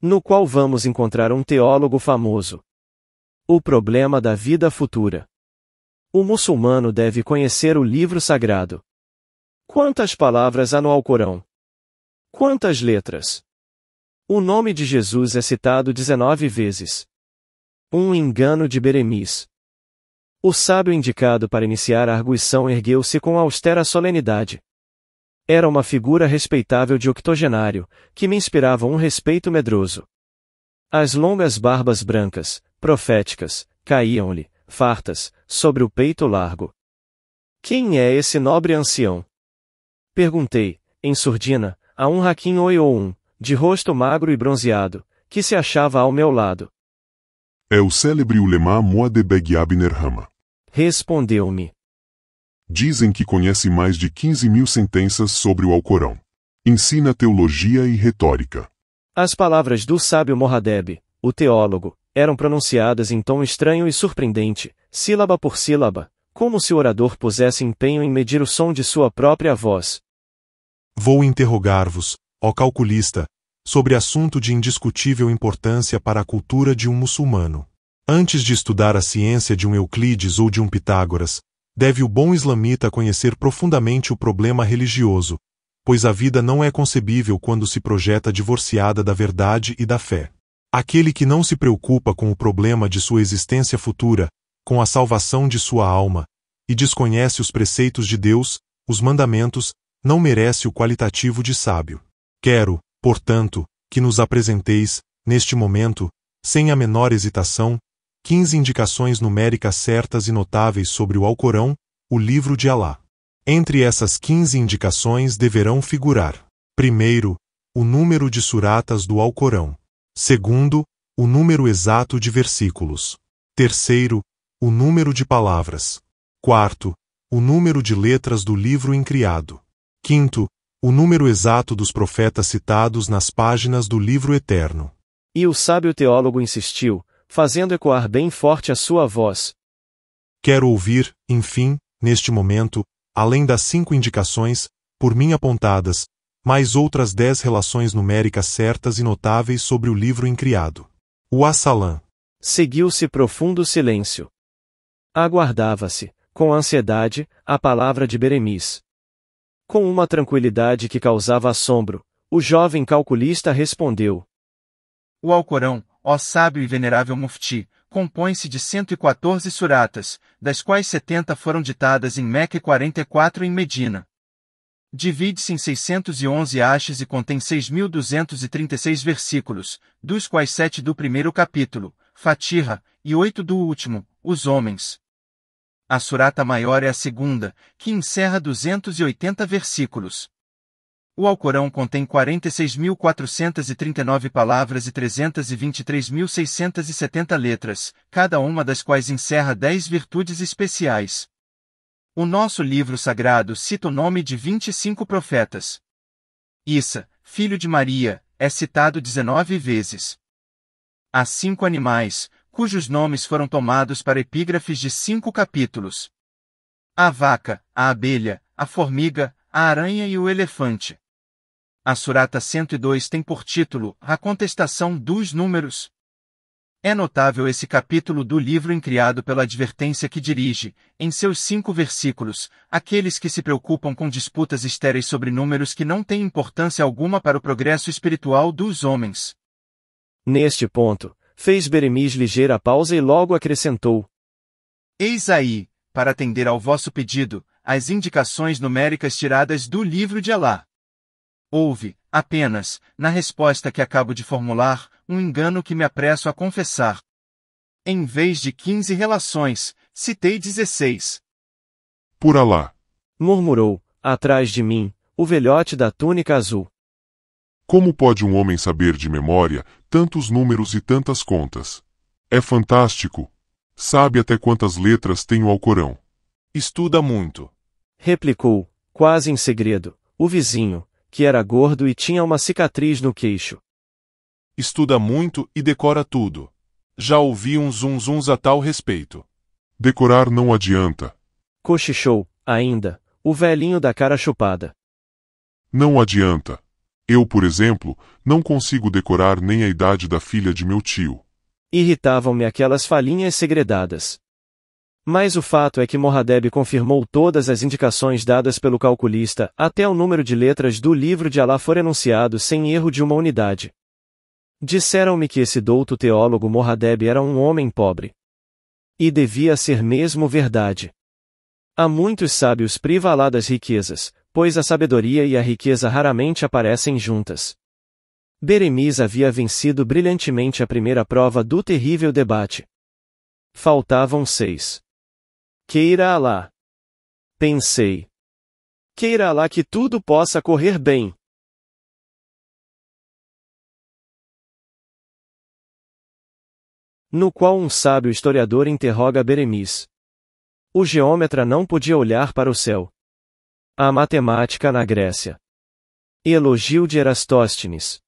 no qual vamos encontrar um teólogo famoso. O problema da vida futura. O muçulmano deve conhecer o livro sagrado. Quantas palavras há no Alcorão? Quantas letras? O nome de Jesus é citado 19 vezes. Um engano de Beremis. O sábio indicado para iniciar a arguição ergueu-se com austera solenidade. Era uma figura respeitável de octogenário, que me inspirava um respeito medroso. As longas barbas brancas, proféticas, caíam-lhe, fartas, sobre o peito largo. Quem é esse nobre ancião? Perguntei, em surdina, a um Hakim Oioum, de rosto magro e bronzeado, que se achava ao meu lado. É o célebre ulema Muad'Dib Ibn Erhama. Respondeu-me. Dizem que conhece mais de 15.000 sentenças sobre o Alcorão. Ensina teologia e retórica. As palavras do sábio Muad'Dib, o teólogo, eram pronunciadas em tom estranho e surpreendente, sílaba por sílaba, como se o orador pusesse empenho em medir o som de sua própria voz. Vou interrogar-vos, ó calculista, sobre assunto de indiscutível importância para a cultura de um muçulmano. Antes de estudar a ciência de um Euclides ou de um Pitágoras, deve o bom islamita conhecer profundamente o problema religioso, pois a vida não é concebível quando se projeta divorciada da verdade e da fé. Aquele que não se preocupa com o problema de sua existência futura, com a salvação de sua alma, e desconhece os preceitos de Deus, os mandamentos, não merece o qualitativo de sábio. Quero, portanto, que nos apresenteis, neste momento, sem a menor hesitação, 15 indicações numéricas certas e notáveis sobre o Alcorão, o livro de Alá. Entre essas 15 indicações deverão figurar: primeiro, o número de suratas do Alcorão. Segundo, o número exato de versículos. Terceiro, o número de palavras. Quarto, o número de letras do livro incriado. Quinto, o número exato dos profetas citados nas páginas do livro eterno. E o sábio teólogo insistiu, fazendo ecoar bem forte a sua voz. Quero ouvir, enfim, neste momento, além das 5 indicações, por mim apontadas, mais outras 10 relações numéricas certas e notáveis sobre o livro incriado. O Assalã. Seguiu-se profundo silêncio. Aguardava-se, com ansiedade, a palavra de Beremis. Com uma tranquilidade que causava assombro, o jovem calculista respondeu. O Alcorão, ó sábio e venerável Mufti, compõe-se de 114 suratas, das quais 70 foram ditadas em Meca e 44 em Medina. Divide-se em 611 ashas e contém 6.236 versículos, dos quais 7 do primeiro capítulo, Fatiha, e 8 do último, os homens. A surata maior é a segunda, que encerra 280 versículos. O Alcorão contém 46.439 palavras e 323.670 letras, cada uma das quais encerra 10 virtudes especiais. O nosso livro sagrado cita o nome de 25 profetas. Issa, filho de Maria, é citado 19 vezes. Há 5 animais, cujos nomes foram tomados para epígrafes de 5 capítulos. A vaca, a abelha, a formiga, a aranha e o elefante. A surata 102 tem por título A Contestação dos Números. É notável esse capítulo do livro incriado pela advertência que dirige, em seus 5 versículos, àqueles que se preocupam com disputas estéreis sobre números que não têm importância alguma para o progresso espiritual dos homens. Neste ponto, fez Beremis ligeira pausa e logo acrescentou. Eis aí, para atender ao vosso pedido, as indicações numéricas tiradas do livro de Alá. Houve, apenas, na resposta que acabo de formular, um engano que me apresso a confessar. Em vez de 15 relações, citei 16. Por Alá. Murmurou, atrás de mim, o velhote da túnica azul. Como pode um homem saber de memória tantos números e tantas contas? É fantástico. Sabe até quantas letras tem o Alcorão. Estuda muito. Replicou, quase em segredo, o vizinho, que era gordo e tinha uma cicatriz no queixo. Estuda muito e decora tudo. Já ouvi uns zunzuns a tal respeito. Decorar não adianta. Cochichou, ainda, o velhinho da cara chupada. Não adianta. Eu, por exemplo, não consigo decorar nem a idade da filha de meu tio. Irritavam-me aquelas falinhas segredadas. Mas o fato é que Morradeb confirmou todas as indicações dadas pelo calculista, até o número de letras do livro de Alá for enunciado sem erro de uma unidade. Disseram-me que esse douto teólogo Morradeb era um homem pobre. E devia ser mesmo verdade. Há muitos sábios priva Alá das riquezas, pois a sabedoria e a riqueza raramente aparecem juntas. Beremiz havia vencido brilhantemente a primeira prova do terrível debate. Faltavam 6. Queira Alá. Pensei. Queira Alá que tudo possa correr bem. No qual um sábio historiador interroga Beremiz. O geômetra não podia olhar para o céu. A matemática na Grécia. Elogio de Erastóstenes.